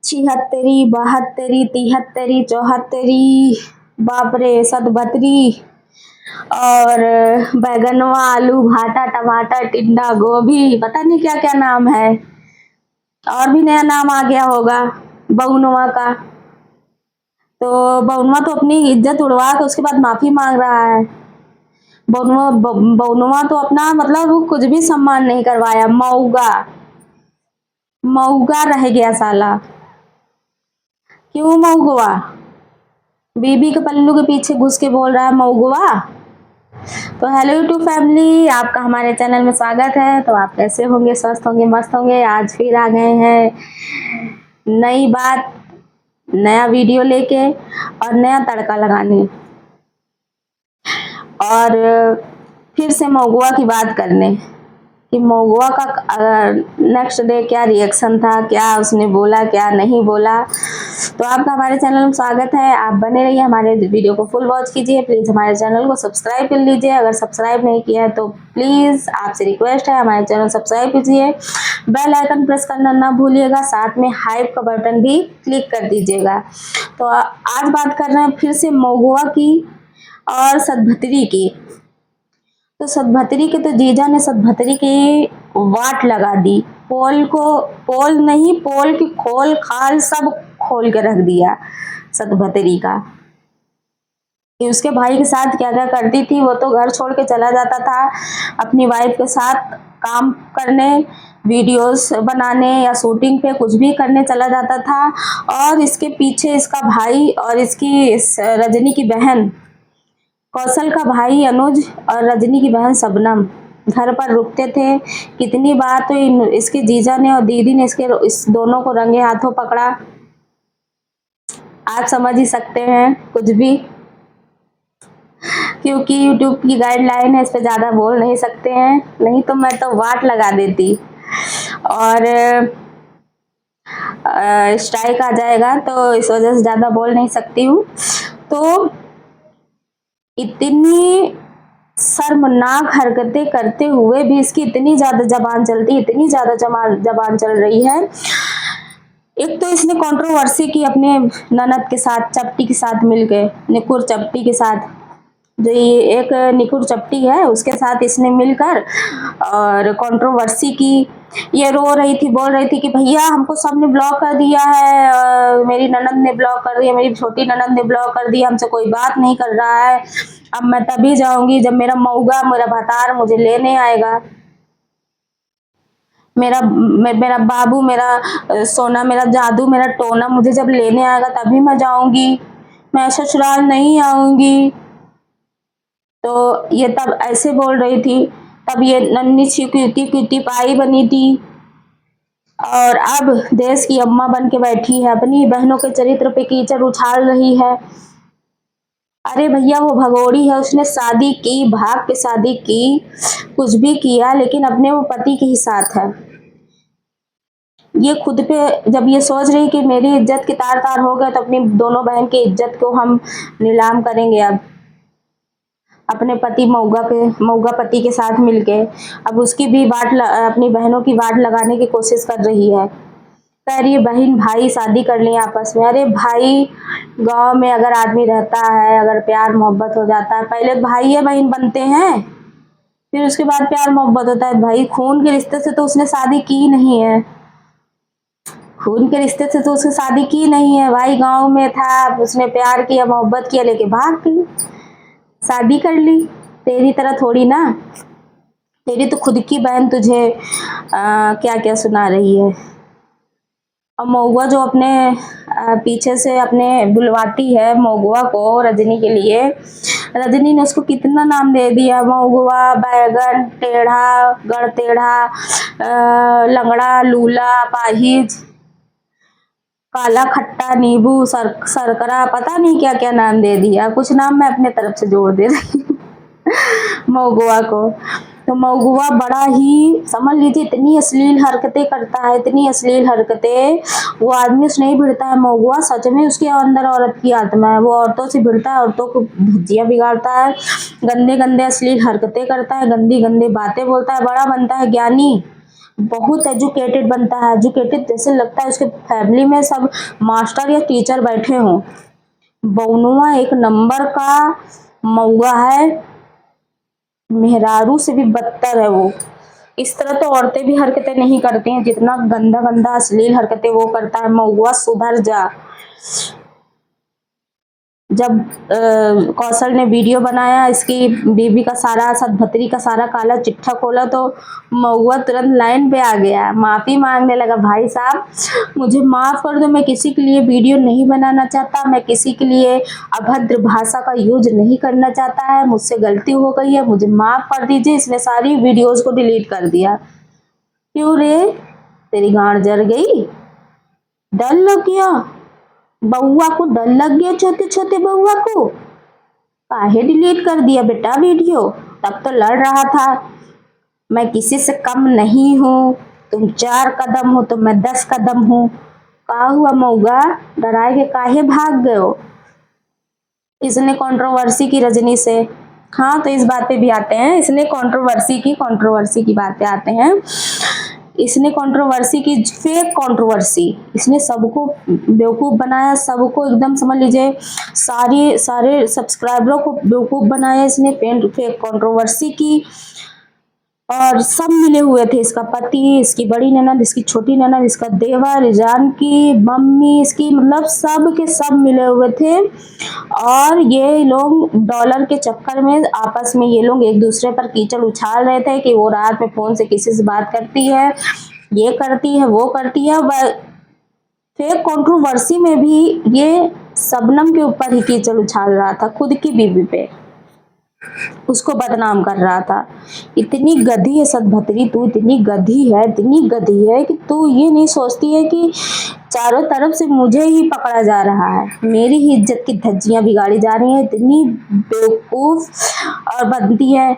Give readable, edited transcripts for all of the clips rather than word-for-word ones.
छिहत्तरी, बहत्तरी, तिहत्तरी, चौहत्तरी, बाप रे, सतबतरी और बैगनवा, आलू, भाटा, टमाटर, टिंडा, गोभी, पता नहीं क्या क्या नाम है। और भी नया नाम आ गया होगा बहुनुमा का। तो बहुनुमा तो अपनी इज्जत उड़वा के उसके बाद माफी मांग रहा है। बहुनुमा तो अपना मतलब कुछ भी सम्मान नहीं करवाया। मऊगा मऊगा रह गया साला। क्यों मऊगवा? बीबी के पल्लू के पीछे घुस के बोल रहा है मऊगवा। तो हेलो यूट्यूब फैमिली, आपका हमारे चैनल में स्वागत है। तो आप कैसे होंगे? स्वस्थ होंगे, मस्त होंगे। आज फिर आ गए हैं नई बात, नया वीडियो लेके और नया तड़का लगाने, और फिर से मऊगवा की बात करने कि मऊगवा का नेक्स्ट डे क्या रिएक्शन था, क्या उसने बोला, क्या नहीं बोला। तो आपका हमारे चैनल में स्वागत है। आप बने रहिए, हमारे वीडियो को फुल वॉच कीजिए। प्लीज़ हमारे चैनल को सब्सक्राइब कर लीजिए। अगर सब्सक्राइब नहीं किया है तो प्लीज़ आपसे रिक्वेस्ट है, हमारे चैनल सब्सक्राइब कीजिए। बेल आइकन प्रेस करना ना भूलिएगा, साथ में हाइप का बटन भी क्लिक कर दीजिएगा। तो आज बात कर रहे हैं फिर से मऊगवा की और सतभतरी की। तो सतभतरी के तो जीजा ने सतभतरी की वाट लगा दी। पोल नहीं, पोल की खोल खाल सब खोल के रख दिया सतभतरी का, कि उसके भाई के साथ क्या क्या करती थी। वो तो घर छोड़ के चला जाता था अपनी वाइफ के साथ काम करने, वीडियोस बनाने या शूटिंग पे कुछ भी करने चला जाता था। और इसके पीछे इसका भाई और इसकी रजनी की बहन, कौशल का भाई अनुज और रजनी की बहन शबनम घर पर रुकते थे। कितनी बार तो इसके जीजा ने और दीदी ने इस दोनों को रंगे हाथों पकड़ा। आप समझ ही सकते हैं कुछ भी, क्योंकि यूट्यूब की गाइडलाइन है, इस पे ज़्यादा बोल नहीं सकते हैं। नहीं तो मैं तो वाट लगा देती और स्ट्राइक आ जाएगा, तो इस वजह से ज़्यादा बोल नहीं सकती हूँ। तो इतनी शर्मनाक हरकतें करते हुए भी इसकी इतनी ज़्यादा जबान चलती, इतनी ज़्यादा जबान चल रही है। एक तो इसने कंट्रोवर्सी की अपने ननद के साथ, चपटी के साथ मिलके, निकुर चपटी के साथ, जो ये एक निकुर चपटी है उसके साथ इसने मिलकर और कंट्रोवर्सी की। ये रो रही थी, बोल रही थी कि भैया हमको सबने ब्लॉक कर दिया है, मेरी ननद ने ब्लॉक कर दिया, मेरी छोटी ननद ने ब्लॉक कर दिया, हमसे कोई बात नहीं कर रहा है। अब मैं तभी जाऊंगी जब मेरा मऊगा, मेरा भतार मुझे लेने आएगा। मेरा बाबू, मेरा सोना, मेरा जादू, मेरा टोना मुझे जब लेने आएगा तभी मैं जाऊंगी, मैं ससुराल नहीं आऊंगी। तो ये तब ऐसे बोल रही थी। तब ये नन्ही सी क्यूटी पाई बनी थी और अब देश की अम्मा बन के बैठी है, अपनी बहनों के चरित्र पे कीचड़ उछाल रही है। अरे भैया वो भगोड़ी है, उसने शादी की, भाग पे शादी की, कुछ भी किया, लेकिन अपने वो पति के ही साथ है। ये खुद पे जब ये सोच रही कि मेरी इज्जत की तार तार हो गए, तो अपनी दोनों बहन की इज्जत को हम नीलाम करेंगे। अब अपने पति मऊगा पति के साथ मिलके अब उसकी भी अपनी बहनों की वाट लगाने की कोशिश कर रही है। कह रही है बहन भाई शादी कर लें आपस में। अरे भाई, गांव में अगर आदमी रहता है, अगर प्यार मोहब्बत हो जाता है, पहले भाई या बहन बनते हैं, फिर उसके बाद प्यार मोहब्बत होता है। भाई खून के रिश्ते से तो उसने शादी की नहीं है, खून के रिश्ते से तो उसने शादी की नहीं है। भाई गांव में था, उसने प्यार किया, मोहब्बत किया, लेके भाग गई, शादी कर ली। तेरी तरह थोड़ी ना, तेरी तो खुद की बहन तुझे क्या क्या सुना रही है। और मऊआ जो अपने पीछे से अपने बुलवाती है मऊआ को रजनी के लिए, रजनी ने उसको कितना नाम दे दिया, मऊआ, बैगन, टेढ़ा, गड़ टेढ़ा, लंगड़ा, लूला, पाहिज, काला खट्टा, नींबू, सरकरा, पता नहीं क्या क्या नाम दे दिया। कुछ नाम मैं अपने तरफ से जोड़ दे रही हूँ मऊआ को। तो मऊआ बड़ा ही, समझ लीजिए, इतनी अश्लील हरकतें करता है, इतनी अश्लील हरकतें। वो आदमी से नहीं भिड़ता है मऊआ, सच में उसके अंदर औरत की आत्मा है। वो औरतों से भिड़ता है, औरतों को भुजिया बिगाड़ता है, गंदे गंदे अश्लील हरकतें करता है, गंदी गंदी बातें बोलता है, बड़ा बनता है ज्ञानी, बहुत एजुकेटेड बनता है, एजुकेटेड जैसे लगता है उसके फैमिली में सब मास्टर या टीचर बैठे हों। बौनुआ एक नंबर का मऊगा है, मेहरारू से भी बदतर है वो। इस तरह तो औरतें भी हरकतें नहीं करती हैं जितना गंदा गंदा अश्लील हरकतें वो करता है। मऊआ सुधर जा। जब कौशल ने वीडियो बनाया इसकी बीबी का सारा, सदभतरी का सारा काला चिट्ठा खोला तो मऊआ तुरंत लाइन पे आ गया, माफी मांगने लगा। भाई साहब मुझे माफ कर दो, मैं किसी के लिए वीडियो नहीं बनाना चाहता, मैं किसी के लिए अभद्र भाषा का यूज नहीं करना चाहता है, मुझसे गलती हो गई है, मुझे माफ कर दीजिए। इसने सारी वीडियोज को डिलीट कर दिया। क्यों रे, तेरी गांड जल गई, डर लग गया, बउआ को डर लग गया, छोटे छोटे बउआ को काहे डिलीट कर दिया बेटा वीडियो? तब तो लड़ रहा था, मैं किसी से कम नहीं हूँ, तुम 4 कदम हो तो मैं 10 कदम हूँ। का हुआ मऊगा, डराए के काहे भाग गए हो? इसने कंट्रोवर्सी की रजनी से। हाँ तो इस बात पे भी आते हैं, इसने कंट्रोवर्सी की बात पे आते हैं। इसने कंट्रोवर्सी की, फेक कंट्रोवर्सी, इसने सबको बेवकूफ़ बनाया, सबको एकदम समझ लीजिए सारे सब्सक्राइबरों को बेवकूफ़ बनाया इसने, फेक कंट्रोवर्सी की। और सब मिले हुए थे, इसका पति, इसकी बड़ी ननद, इसकी छोटी ननद, इसका देवर, जानकी, मम्मी इसकी, मतलब सब के सब मिले हुए थे। और ये लोग डॉलर के चक्कर में आपस में ये लोग एक दूसरे पर कीचड़ उछाल रहे थे कि वो रात में फोन से किसी से बात करती है, ये करती है, वो करती है। फेक कंट्रोवर्सी में भी ये शबनम के ऊपर ही कीचड़ उछाल रहा था, खुद की बीवी पे उसको बदनाम कर रहा था। इतनी गधी है सदभतरी तू, इतनी गधी है कि तू ये नहीं सोचती है कि चारों तरफ से मुझे ही पकड़ा जा रहा है, मेरी ही इज्जत की धज्जियां बिगाड़ी जा रही हैं। इतनी बेवकूफ और बनती है।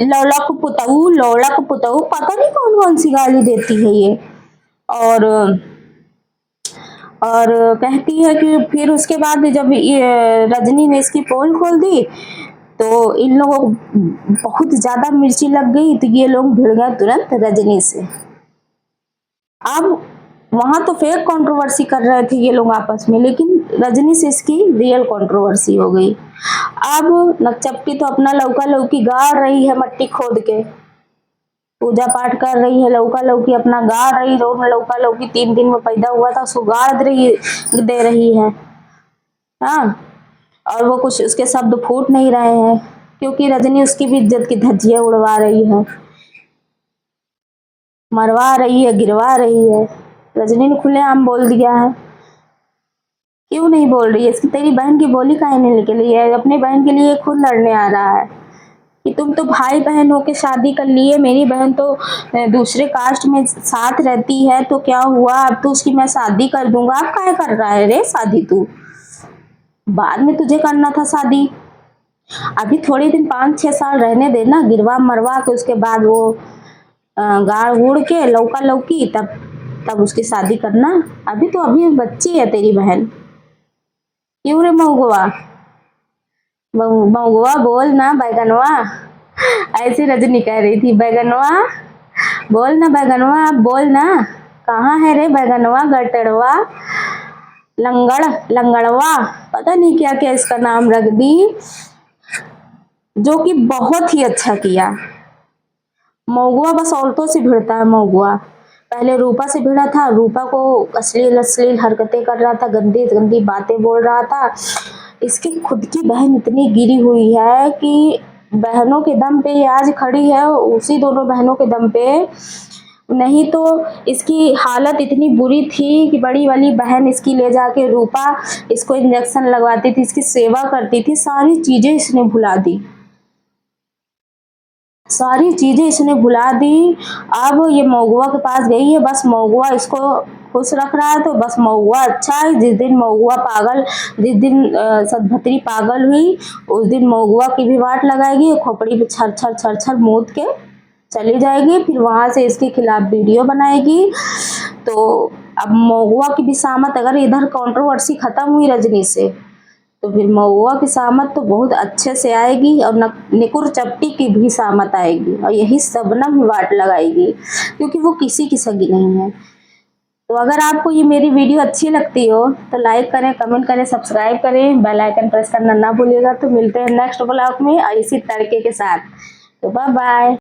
लौड़ा को पुताऊ पता नहीं कौन कौन सी गाली देती है ये। और कहती है कि फिर उसके बाद जब ये रजनी ने इसकी पोल खोल दी तो इन लोगों को बहुत ज्यादा मिर्ची लग गई, तो ये लोग भिड़ गए तुरंत रजनी से। अब वहां तो फेक कंट्रोवर्सी कर रहे थे ये लोग आपस में, लेकिन रजनी से इसकी रियल कंट्रोवर्सी हो गई। अब नकचप्पी तो अपना लौका लौकी गाड़ रही है, मट्टी खोद के पूजा पाठ कर रही है, लौका लौकी अपना गाड़ रही, रोड में लौका लौकी 3 दिन में पैदा हुआ था उसको गाड़ दे रही है। हाँ, और वो कुछ उसके शब्द फूट नहीं रहे हैं क्योंकि रजनी उसकी भी इज्जत की धज्जियां उड़वा रही है, मरवा रही है, गिरवा रही है। रजनी ने खुलेआम बोल दिया है। क्यों नहीं बोल रही है? इसकी तेरी बहन की बोली काहे नहीं निकली है? अपनी बहन के लिए खुद लड़ने आ रहा है कि तुम तो भाई बहन होके शादी कर लिए, मेरी बहन तो दूसरे कास्ट में साथ रहती है, तो क्या हुआ, अब तो उसकी मैं शादी कर दूंगा। अब काहे कर रहा है रे शादी? तू बाद में तुझे करना था शादी, अभी थोड़े दिन 5-6 साल रहने देना, गिरवा मरवा के उसके बाद वो गाड़ उड़ के लौका लौकी तब उसकी शादी करना। अभी बच्ची है तेरी बहन। क्यों रे मऊगवा, मऊगवा बोल ना बैगनवा, ऐसी रजनी कह रही थी, बैगनवा बोल ना, बैगनवा अब बोल ना, कहाँ है रे बैगनवा, गटड़वा, लंगड़वा, पता नहीं क्या क्या इसका नाम रख दी, जो कि बहुत ही अच्छा किया। मऊगवा बस औरतों से भिड़ता है। मऊगवा पहले रूपा से भिड़ा था, रूपा को अश्लील हरकतें कर रहा था, गंदी गंदी बातें बोल रहा था। इसकी खुद की बहन इतनी गिरी हुई है कि बहनों के दम पे ये आज खड़ी है, उसी दोनों बहनों के दम पे, नहीं तो इसकी हालत इतनी बुरी थी कि बड़ी वाली बहन इसकी ले जाके रूपा इसको इंजेक्शन लगवाती थी, इसकी सेवा करती थी, सारी चीजें इसने भुला दी, सारी चीजें इसने भुला दी। अब ये मऊगवा के पास गई है, बस मऊगवा इसको खुश रख रहा है, तो बस मऊगवा अच्छा है। जिस दिन सदभतरी पागल हुई उस दिन मऊगवा की भी वाट लगाएगी, खोपड़ी पे छर छर मूत के चली जाएगी, फिर वहां से इसके खिलाफ वीडियो बनाएगी। तो अब मऊगवा की भी सामत, अगर इधर कंट्रोवर्सी खत्म हुई रजनी से, तो फिर महुआ की सामत तो बहुत अच्छे से आएगी और निकुर चपटी की भी सामत आएगी और यही शबनम ही वाट लगाएगी, क्योंकि वो किसी की सगी नहीं है। तो अगर आपको ये मेरी वीडियो अच्छी लगती हो तो लाइक करें, कमेंट करें, सब्सक्राइब करें, बेल आइकन प्रेस करना ना भूलिएगा। तो मिलते हैं नेक्स्ट ब्लॉग में और इसी तरीके के साथ। तो बाय बाय।